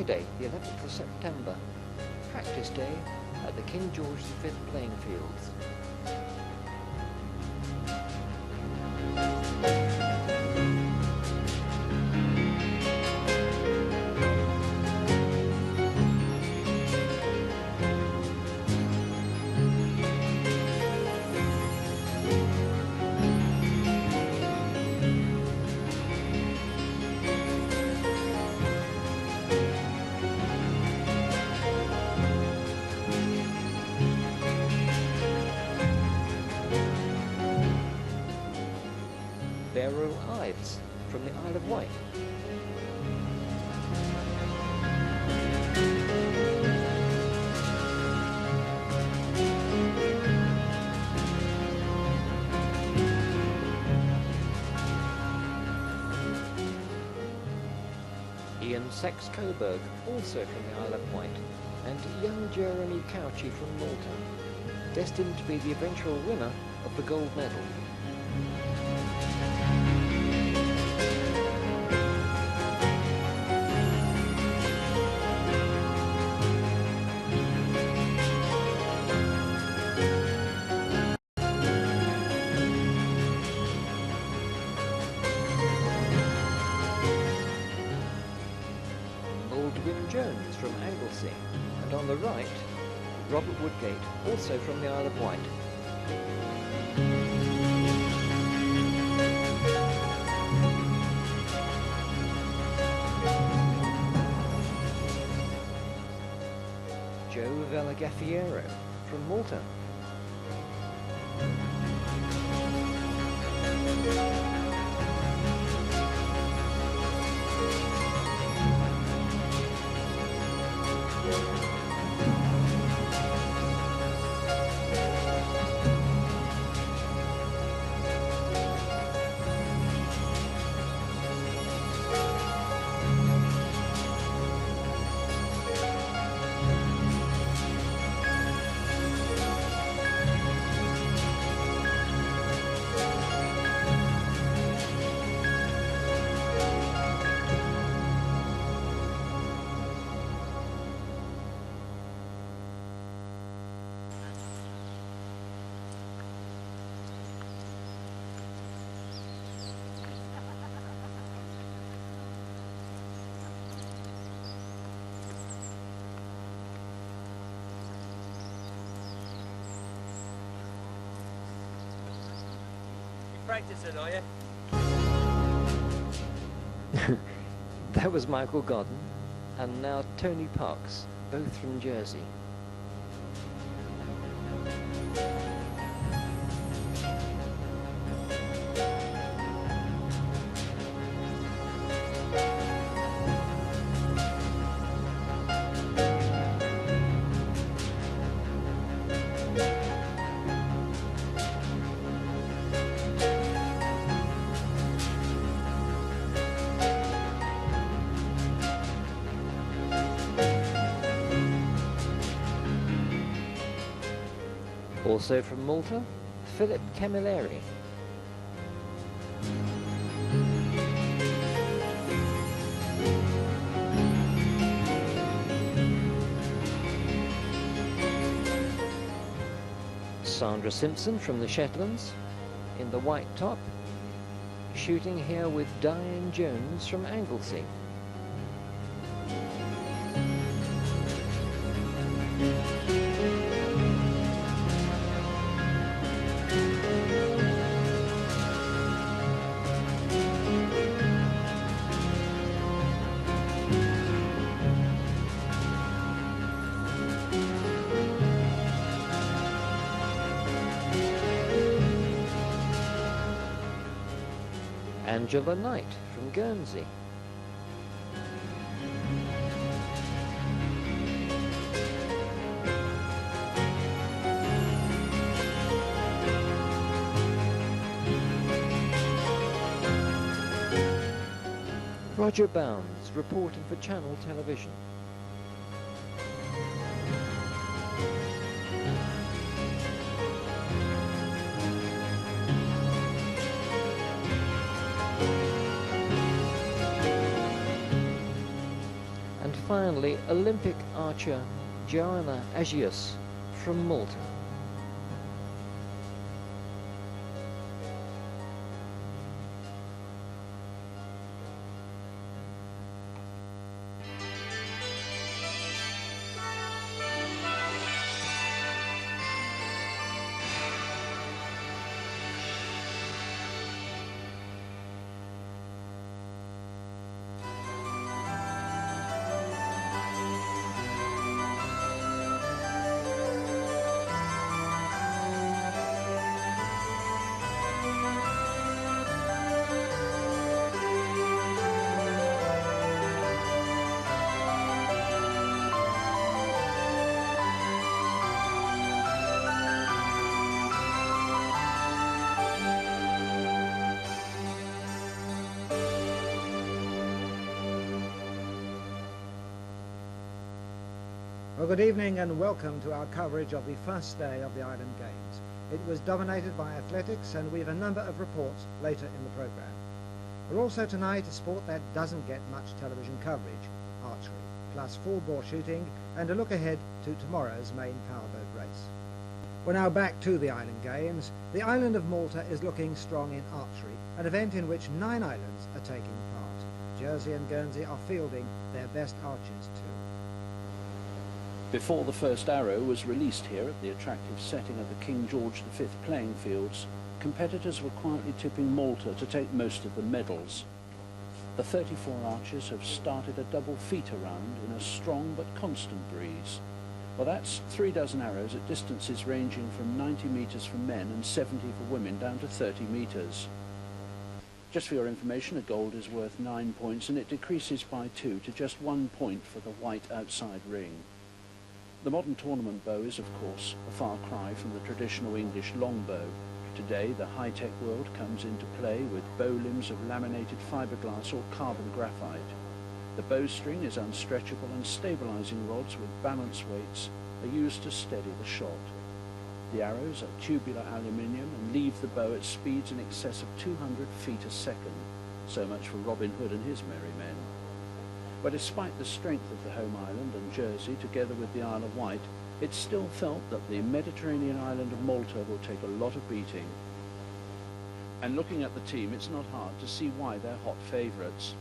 Friday, the 11th of September, practice day at the King George V playing fields. Barrow Ives from the Isle of Wight. Ian Sex Coburg, also from the Isle of Wight, and young Jeremy Cauchy from Malta, destined to be the eventual winner of the gold medal. Jones from Anglesey, and on the right, Robert Woodgate, also from the Isle of Wight. Joe Vellagaffiero from Malta. Practicing, are you? That was Michael Godden, and now Tony Parks, both from Jersey. Also from Malta, Philip Camilleri. Sandra Simpson from the Shetlands, in the white top, shooting here with Diane Jones from Anglesey. Angela Knight from Guernsey. Roger Bounds, reporting for Channel Television. finally Olympic archer Joanna Agius from Malta. Well, good evening and welcome to our coverage of the first day of the Island Games. It was dominated by athletics and we have a number of reports later in the programme. We're also tonight a sport that doesn't get much television coverage, archery, plus full-bore shooting and a look ahead to tomorrow's main powerboat race. We're now back to the Island Games. The island of Malta is looking strong in archery, an event in which 9 islands are taking part. Jersey and Guernsey are fielding their best archers too. Before the first arrow was released here at the attractive setting of the King George V playing fields, competitors were quietly tipping Malta to take most of the medals. The 34 archers have started a double feet around in a strong but constant breeze. Well, that's 3 dozen arrows at distances ranging from 90 metres for men and 70 for women down to 30 metres. Just for your information, a gold is worth 9 points and it decreases by 2 to just 1 point for the white outside ring. The modern tournament bow is, of course, a far cry from the traditional English longbow. Today, the high-tech world comes into play with bow limbs of laminated fiberglass or carbon graphite. The bowstring is unstretchable and stabilizing rods with balance weights are used to steady the shot. The arrows are tubular aluminium and leave the bow at speeds in excess of 200 feet a second. So much for Robin Hood and his merry men. But despite the strength of the home island and Jersey, together with the Isle of Wight, it's still felt that the Mediterranean island of Malta will take a lot of beating. And looking at the team, it's not hard to see why they're hot favourites.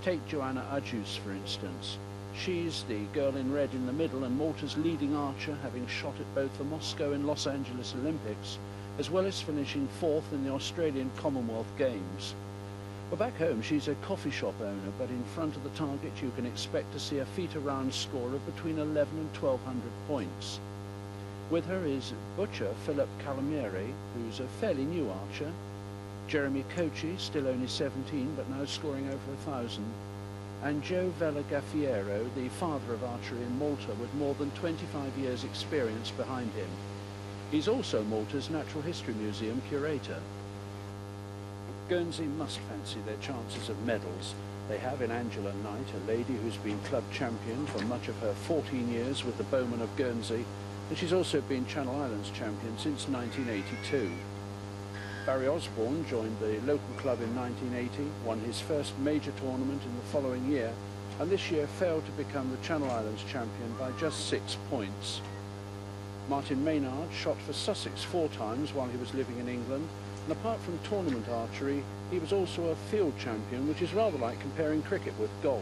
Take Joanna Agius, for instance. She's the girl in red in the middle and Malta's leading archer, having shot at both the Moscow and Los Angeles Olympics, as well as finishing 4th in the Australian Commonwealth Games. Well, back home, she's a coffee shop owner, but in front of the target, you can expect to see a feet-around score of between 11 and 1,200 points. With her is butcher Philip Calamieri, who's a fairly new archer, Jeremy Kochi, still only 17, but now scoring over 1,000, and Joe Vella Gaffiero, the father of archery in Malta, with more than 25 years' experience behind him. He's also Malta's Natural History Museum curator. Guernsey must fancy their chances of medals. They have in Angela Knight, a lady who's been club champion for much of her 14 years with the Bowmen of Guernsey, and she's also been Channel Islands champion since 1982. Barry Osborne joined the local club in 1980, won his first major tournament in the following year, and this year failed to become the Channel Islands champion by just 6 points. Martin Maynard shot for Sussex 4 times while he was living in England, and apart from tournament archery, he was also a field champion, which is rather like comparing cricket with golf.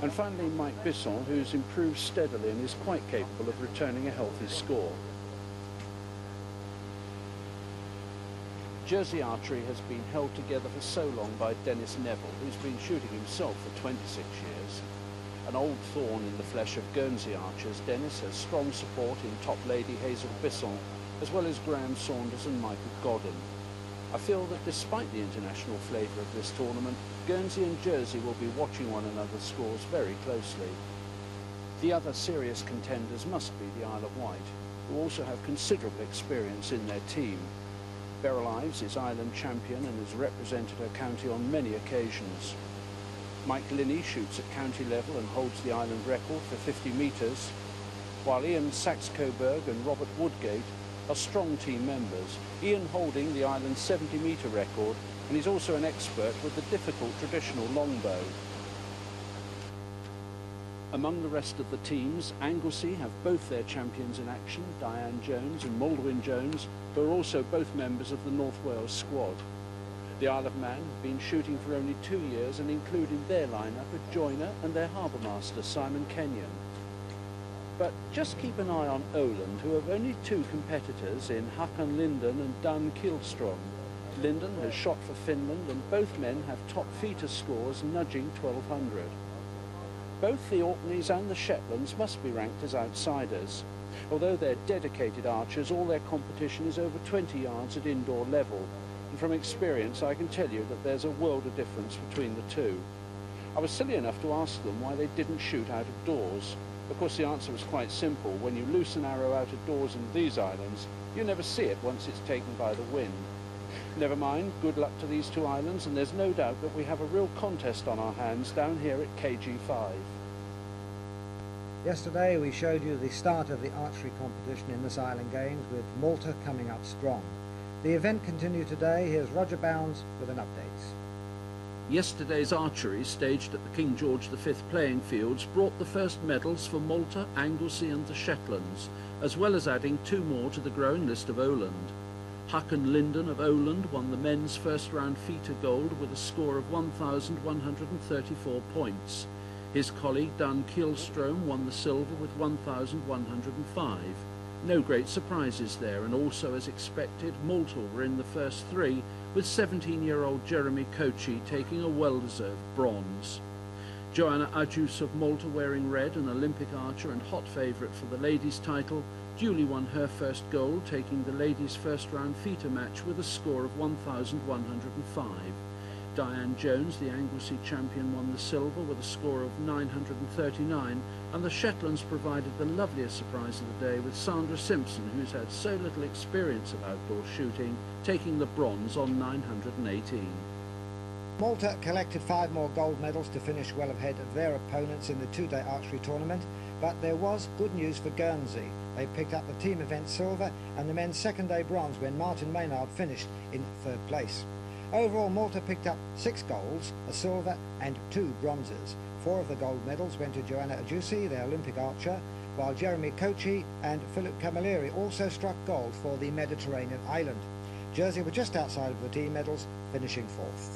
And finally, Mike Bisson, who's improved steadily and is quite capable of returning a healthy score. Jersey archery has been held together for so long by Dennis Neville, who's been shooting himself for 26 years. An old thorn in the flesh of Guernsey archers, Dennis has strong support in top lady Hazel Bisson, as well as Graham Saunders and Michael Godden. I feel that despite the international flavour of this tournament, Guernsey and Jersey will be watching one another's scores very closely. The other serious contenders must be the Isle of Wight, who also have considerable experience in their team. Beryl Ives is island champion and has represented her county on many occasions. Mike Linney shoots at county level and holds the island record for 50 metres, while Ian Saxe-Coburg and Robert Woodgate are strong team members, Ian holding the island's 70-metre record, and he's also an expert with the difficult traditional longbow. Among the rest of the teams, Anglesey have both their champions in action, Diane Jones and Maldwyn Jones, who are also both members of the North Wales squad. The Isle of Man have been shooting for only 2 years and included their lineup a joiner and their harbour master, Simon Kenyon. But just keep an eye on Oland, who have only 2 competitors in Håkan Linden and Dan Kihlström. Linden has shot for Finland and both men have top feeder scores nudging 1200. Both the Orkneys and the Shetlands must be ranked as outsiders. Although they're dedicated archers, all their competition is over 20 yards at indoor level. And from experience, I can tell you that there's a world of difference between the two. I was silly enough to ask them why they didn't shoot out of doors. Of course, the answer was quite simple. When you loose an arrow out of doors in these islands, you never see it once it's taken by the wind. Never mind, good luck to these 2 islands, and there's no doubt that we have a real contest on our hands down here at KG5. Yesterday we showed you the start of the archery competition in this Island Games, with Malta coming up strong. The event continued today. Here's Roger Bounds with an update. Yesterday's archery, staged at the King George V playing fields, brought the first medals for Malta, Anglesey and the Shetlands, as well as adding 2 more to the growing list of Oland. Håkan Linden of Oland won the men's first round feater gold with a score of 1,134 points. His colleague Dan Kihlström won the silver with 1,105. No great surprises there, and also as expected, Malta were in the first 3, with 17-year-old Jeremy Kochi taking a well-deserved bronze. Joanna Adjus of Malta, wearing red, an Olympic archer and hot favourite for the ladies' title, duly won her first gold, taking the ladies' first-round feater match with a score of 1,105. Diane Jones, the Anglesey champion, won the silver with a score of 939, and the Shetlands provided the loveliest surprise of the day with Sandra Simpson, who's had so little experience of outdoor shooting, taking the bronze on 918. Malta collected 5 more gold medals to finish well ahead of their opponents in the 2-day archery tournament, but there was good news for Guernsey. They picked up the team event silver and the men's second-day bronze when Martin Maynard finished in 3rd place. Overall, Malta picked up 6 golds, a silver and 2 bronzes. 4 of the gold medals went to Joanna Adjusi, the Olympic archer, while Jeremy Kochi and Philip Camilleri also struck gold for the Mediterranean island. Jersey were just outside of the team medals, finishing 4th.